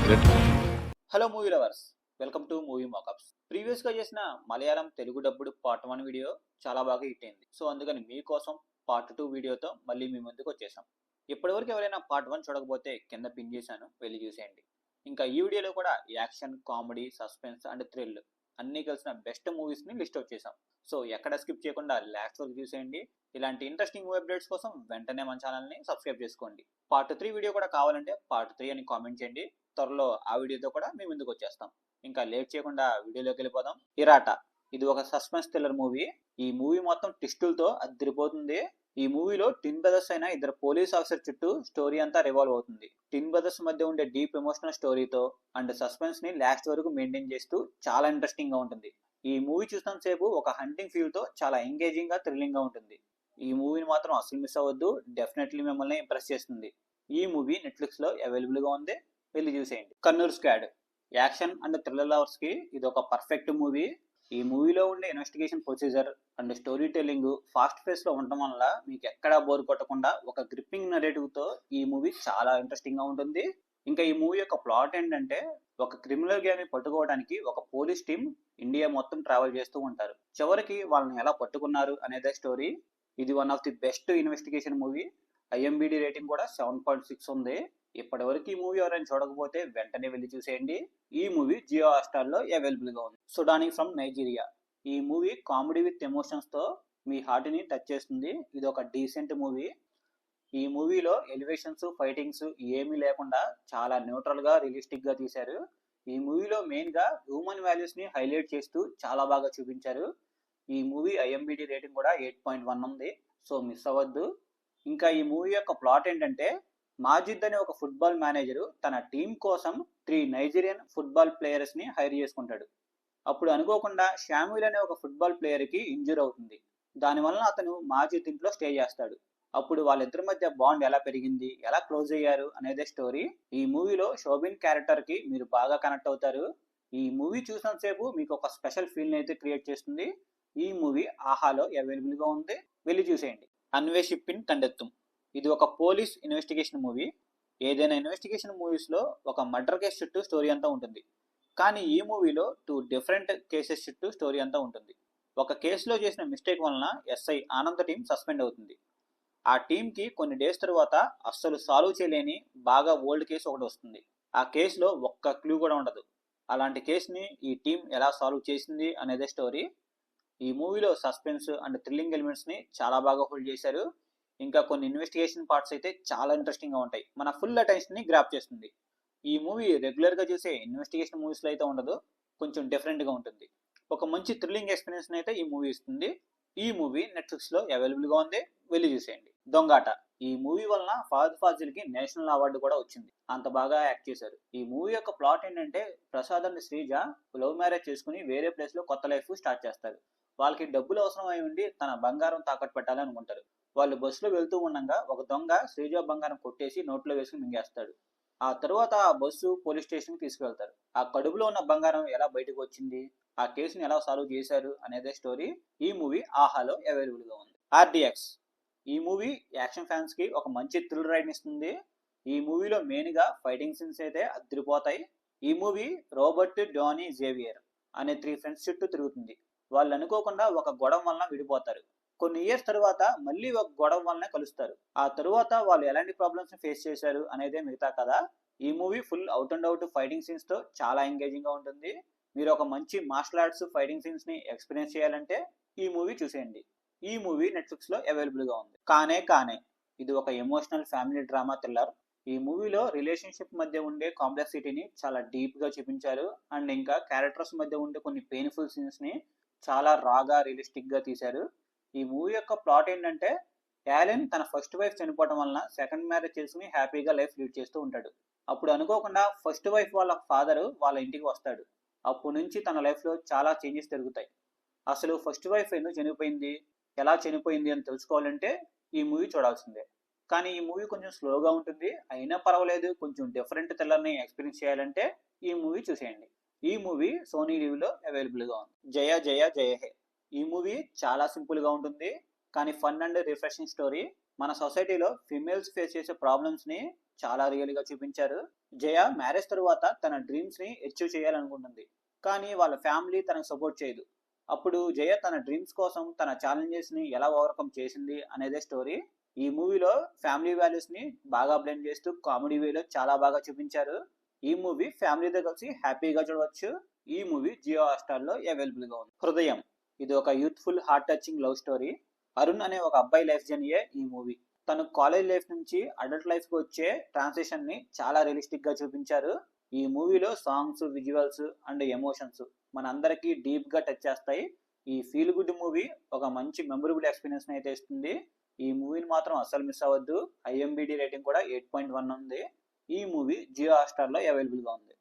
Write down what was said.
Hello movie lovers, welcome to movie mockups. Previous గా చేసిన మలయాళం తెలుగు డబ్బుడు పార్ట్ 1 వీడియో చాలా బాగా హిట్ అయింది. సో అందుకని మీకోసం పార్ట్ 2 వీడియోతో మళ్ళీ మీ ముందుకు వచ్చేసాం. ఇప్పటివరకు ఎవరైనా పార్ట్ 1 చూడకపోతే కింద పిన్ చేశాను, వెళ్ళి చూసేయండి. ఇంకా ఈ వీడియోలో కూడా action, comedy, suspense and thrill అన్ని కలిసిన బెస్ట్ మూవీస్ ని లిస్ట్ అవుట్ చేసాం. సో ఎక్కడ స్కిప్ చేయకుండా లాస్ట్ వరకు చూసేయండి. ఇలాంటి ఇంట్రెస్టింగ్ మూవీ అప్డేట్స్ కోసం వెంటనే మన ఛానల్ ని సబ్స్క్రైబ్ చేసుకోండి. పార్ట్ 3 వీడియో కూడా కావాలంటే పార్ట్ 3 అని కామెంట్ చేయండి. త్వరలో ఆ వీడియోతో కూడా మీ ముందుకు వచ్చేస్తాం. ఇంకా లేట్ చేయకుండా వీడియోలోకి వెళ్ళిపోదాం. ఇరాటా ఇది ఒక సస్పెన్స్ థ్రిల్లర్ మూవీ. ఈ మూవీ మొత్తం ట్విస్టులతో అదిరిపోతుంది. ఈ మూవీలో టిన్ బ్రదర్స్ అయిన ఇద్దరు పోలీస్ ఆఫీసర్ చుట్టూ స్టోరీ అంతా రివాల్వ్ అవుతుంది. టిన్ బ్రదర్స్ మధ్య ఉండే డీప్ ఎమోషనల్ స్టోరీతో అండ్ సస్పెన్స్ ని లాస్ట్ వరకు మెయింటైన్ చేస్తూ చాలా ఇంట్రెస్టింగ్ గా ఉంటుంది. ఈ మూవీ చూస్తున్న సేపు ఒక హంటింగ్ ఫీల్ తో చాలా ఎంగేజింగ్ గా, థ్రిల్లింగ్ గా ఉంటుంది. ఈ మూవీని మాత్రం అసలు మిస్ అవ్వద్దు, డెఫినెట్లీ మిమ్మల్ని ఇంప్రెస్ చేస్తుంది. ఈ మూవీ నెట్ఫ్లిక్స్ లో అవైలబుల్ గా ఉంది, వెళ్ళి చూసేయండి. Kannur squad action and thriller lovers కి ఇది ఒక పర్ఫెక్ట్ మూవీ. ఈ మూవీలో ఉండే investigation procedure and story telling fast face లో ఉండటం వల్ల మీకు ఎక్కడా బోర్ కొట్టకుండా ఒక గ్రిప్పింగ్ నరేటివ్ తో ఈ మూవీ చాలా ఇంట్రెస్టింగ్ గా ఉంటుంది. ఇంకా ఈ మూవీ యొక్క ప్లాట్ ఏంటంటే, ఒక క్రిమినల్ గ్యాంగ్ ని పట్టుకోవడానికి ఒక పోలీస్ టీం ఇండియా మొత్తం ట్రావెల్ చేస్తూ ఉంటారు. చివరికి వాళ్ళని ఎలా పట్టుకున్నారు అనేదే స్టోరీ. ఇది one of the best investigation movie. ఐఎంబిడి రేటింగ్ కూడా 7.6 ఉంది. ఇప్పటి వరకు ఈ మూవీ ఎవరైనా చూడకపోతే వెంటనే వెళ్ళి చూసేయండి. ఈ మూవీ జియో హాట్‌స్టార్ లో అవైలబుల్ గా ఉంది. సుడానీ ఫ్రమ్ నైజీరియా ఈ మూవీ కామెడీ విత్ ఎమోషన్స్ తో మీ హార్ట్ ని టచ్ చేస్తుంది. ఇది ఒక డీసెంట్ మూవీ. ఈ మూవీలో ఎలివేషన్స్, ఫైటింగ్స్ ఏమీ లేకుండా చాలా న్యూట్రల్ గా, రియలిస్టిక్ గా తీశారు. ఈ మూవీలో మెయిన్ గా హ్యూమన్ వాల్యూస్ ని హైలైట్ చేస్తూ చాలా బాగా చూపించారు. ఈ మూవీ ఐఎంబిడి రేటింగ్ కూడా 8.1 ఉంది. సో మిస్ అవ్వద్దు. ఇంకా ఈ మూవీ యొక్క ప్లాట్ ఏంటంటే, మాజిద్ అనే ఒక ఫుట్బాల్ మేనేజరు తన టీం కోసం 3 నైజీరియన్ ఫుట్బాల్ ప్లేయర్స్ ని హైర్ చేసుకుంటాడు. అప్పుడు అనుకోకుండా షామ్యూల్ అనే ఒక ఫుట్బాల్ ప్లేయర్ కి ఇంజూర్ అవుతుంది. దానివల్ల అతను మాజిద్ ఇంట్లో స్టే చేస్తాడు. అప్పుడు వాళ్ళిద్దరి మధ్య బాండ్ ఎలా పెరిగింది, ఎలా క్లోజ్ అయ్యారు అనేదే స్టోరీ. ఈ మూవీలో శోభిన్ క్యారెక్టర్ కి మీరు బాగా కనెక్ట్ అవుతారు. ఈ మూవీ చూసినంతసేపు మీకు ఒక స్పెషల్ ఫీల్ అయితే క్రియేట్ చేస్తుంది. ఈ మూవీ ఆహాలో అవైలబుల్ గా ఉంది, వెళ్ళి చూసేయండి. అన్వేషిప్పిన్ కండెత్తుం ఇది ఒక పోలీస్ ఇన్వెస్టిగేషన్ మూవీ. ఏదైనా ఇన్వెస్టిగేషన్ మూవీస్ లో ఒక మర్డర్ కేసు చుట్టూ స్టోరీ అంతా ఉంటుంది. కానీ ఈ మూవీలో 2 డిఫరెంట్ కేసెస్ చుట్టూ స్టోరీ అంతా ఉంటుంది. ఒక కేసులో చేసిన మిస్టేక్ వలన ఎస్ఐ ఆనంద్ టీం సస్పెండ్ అవుతుంది. ఆ టీంకి కొన్ని డేస్ తర్వాత అస్సలు సాల్వ్ చేయలేని బాగా ఓల్డ్ కేసు ఒకటి వస్తుంది. ఆ కేసులో ఒక్క క్లూ కూడా ఉండదు. అలాంటి కేసుని ఈ టీం ఎలా సాల్వ్ చేసింది అనేదే స్టోరీ. ఈ మూవీలో సస్పెన్స్ అండ్ థ్రిల్లింగ్ ఎలిమెంట్స్ ని చాలా బాగా హోల్డ్ చేశారు. ఇంకా కొన్ని ఇన్వెస్టిగేషన్ పార్ట్స్ అయితే చాలా ఇంట్రెస్టింగ్ గా ఉంటాయి. మన ఫుల్ అటెన్షన్ ని గ్రాప్ చేస్తుంది. ఈ మూవీ రెగ్యులర్ గా చూసే ఇన్వెస్టిగేషన్ మూవీస్ లో అయితే ఉండదు, కొంచెం డిఫరెంట్ గా ఉంటుంది. ఒక మంచి థ్రిల్లింగ్ ఎక్స్పీరియన్స్ అయితే ఈ మూవీ ఇస్తుంది. ఈ మూవీ నెట్ఫ్లిక్స్ లో అవైలబుల్ గా ఉంది, వెళ్ళి చూసేయండి. దొంగాట ఈ మూవీ వలన ఫహద్ ఫాజిల్ కి నేషనల్ అవార్డు కూడా వచ్చింది, అంత బాగా యాక్ట్ చేశారు. ఈ మూవీ యొక్క ప్లాట్ ఏంటంటే, Prasad and Sreeja love marriage చేసుకుని వేరే ప్లేస్ లో కొత్త లైఫ్ స్టార్ట్ చేస్తారు. వాళ్ళకి డబ్బులు అవసరం అయి ఉండి తన బంగారం తాకట్టు పెట్టాలని అనుకుంటారు. వాళ్ళు బస్సులో వెళ్తూ ఉండగా ఒక దొంగ శ్రీజ బంగారం కొట్టేసి నోట్లో వేసుకుని మింగేస్తాడు. ఆ తర్వాత ఆ బస్సు పోలీస్ స్టేషన్ కి తీసుకెళ్తారు. ఆ కడుపులో ఉన్న బంగారం ఎలా బయటకు వచ్చింది, ఆ కేసుని ఎలా సాల్వ్ చేశారు అనేదే స్టోరీ. ఈ మూవీ ఆహాలో అవైలబుల్ గా ఉంది. ఆర్డిఎక్స్ ఈ మూవీ యాక్షన్ ఫ్యాన్స్ కి ఒక మంచి థ్రిల్ రైడ్ ఇస్తుంది. ఈ మూవీలో మెయిన్ గా ఫైటింగ్ సీన్స్ అయితే అదిరిపోతాయి. ఈ మూవీ రోబర్ట్ డోనీ జేవియర్ అనే 3 ఫ్రెండ్స్ చుట్టూ తిరుగుతుంది. వాళ్ళు అనుకోకుండా ఒక గొడవ వలన విడిపోతారు. కొన్ని ఇయర్స్ తర్వాత మళ్ళీ ఒక గొడవ వల్లనే కలుస్తారు. ఆ తరువాత వాళ్ళు ఎలాంటి ప్రాబ్లమ్స్ ని ఫేస్ చేశారు అనేదే మిగతా కథ. ఈ movie full out and out fighting scenes తో చాలా ఎంగేజింగ్ గా ఉంటుంది. మీరు ఒక మంచి మార్షల్ ఆర్ట్స్ ఫైటింగ్ సీన్స్ ని ఎక్స్పీరియన్స్ చేయాలంటే ఈ మూవీ చూసేయండి. ఈ మూవీ నెట్ఫ్లిక్స్ లో అవైలబుల్ గా ఉంది. కానే కానే ఇది ఒక ఎమోషనల్ ఫ్యామిలీ డ్రామా థ్రిల్లర్. ఈ మూవీలో రిలేషన్షిప్ మధ్య ఉండే కాంప్లెక్సిటీని చాలా డీప్ గా చూపించారు. అండ్ ఇంకా క్యారెక్టర్స్ మధ్య ఉండే కొన్ని పెయిన్ఫుల్ సీన్స్ ని చాలా రాగా, రియలిస్టిక్ గా తీశారు. ఈ మూవీ యొక్క ప్లాట్ ఏంటంటే, యాలెన్ తన ఫస్ట్ వైఫ్ చనిపోవడం వలన సెకండ్ మ్యారేజ్ చేసుకుని హ్యాపీగా లైఫ్ లీడ్ చేస్తూ ఉంటాడు. అప్పుడు అనుకోకుండా ఫస్ట్ వైఫ్ వాళ్ళ ఫాదర్ వాళ్ళ ఇంటికి వస్తాడు. అప్పటి నుంచి తన లైఫ్ లో చాలా చేంజెస్ జరుగుతాయి. అసలు ఫస్ట్ వైఫ్ ఎందుకు చనిపోయింది, ఎలా చనిపోయింది అని తెలుసుకోవాలంటే ఈ మూవీ చూడాల్సిందే. కానీ ఈ మూవీ కొంచెం స్లోగా ఉంటుంది, అయినా పర్వాలేదు. కొంచెం డిఫరెంట్ థ్రిల్లర్ ని ఎక్స్పీరియన్స్ చేయాలంటే ఈ మూవీ చూసేయండి. ఈ మూవీ సోనీ లీవ్లో అవైలబుల్ గా ఉంది. జయ జయ జయ హే ఈ మూవీ చాలా సింపుల్ గా ఉంటుంది, కానీ ఫన్ అండ్ రిఫ్రెషింగ్ స్టోరీ. మన సొసైటీలో ఫిమేల్స్ ఫేస్ చేసే ప్రాబ్లమ్స్ ని చాలా రియల్ గా చూపించారు. జయ మ్యారేజ్ తరువాత తన డ్రీమ్స్ ని అచీవ్ చేయాలనుకుంటుంది, కానీ వాళ్ళ ఫ్యామిలీ తనకు సపోర్ట్ చేయదు. అప్పుడు జయ తన డ్రీమ్స్ కోసం తన ఛాలెంజెస్ ని ఎలా ఓవర్కమ్ చేసింది అనేదే స్టోరీ. ఈ మూవీలో ఫ్యామిలీ వాల్యూస్ ని బాగా బ్లెండ్ చేస్తూ కామెడీ వేలో చాలా బాగా చూపించారు. ఈ మూవీ ఫ్యామిలీతో కలిసి హ్యాపీగా చూడవచ్చు. ఈ మూవీ జియో హాట్‌స్టార్ లో అవైలబుల్ గా ఉంది. హృదయం, ఇది ఒక youthful heart touching love story. Arun అనే ఒక అబ్బాయి లైఫ్ జర్నీయే ఈ మూవీ. తను కాలేజ్ లైఫ్ నుంచి అడల్ట్ లైఫ్ కి వచ్చే ట్రాన్సిషన్ ని చాలా రియలిస్టిక్ గా చూపించారు. ఈ మూవీలో సాంగ్స్, విజువల్స్ అండ్ ఎమోషన్స్ మనందరికీ డీప్ గా టచ్ చేస్తాయి. ఈ ఫీల్ గుడ్ మూవీ ఒక మంచి మెమరబుల్ ఎక్స్పీరియన్స్ అయితే ఇస్తుంది. ఈ మూవీని మాత్రం అస్సలు మిస్ అవ్వద్దు. IMDb రేటింగ్ కూడా 8.1 ఉంది. ఈ మూవీ జియో హాట్‌స్టార్ లో అవైలబుల్ గా ఉంది.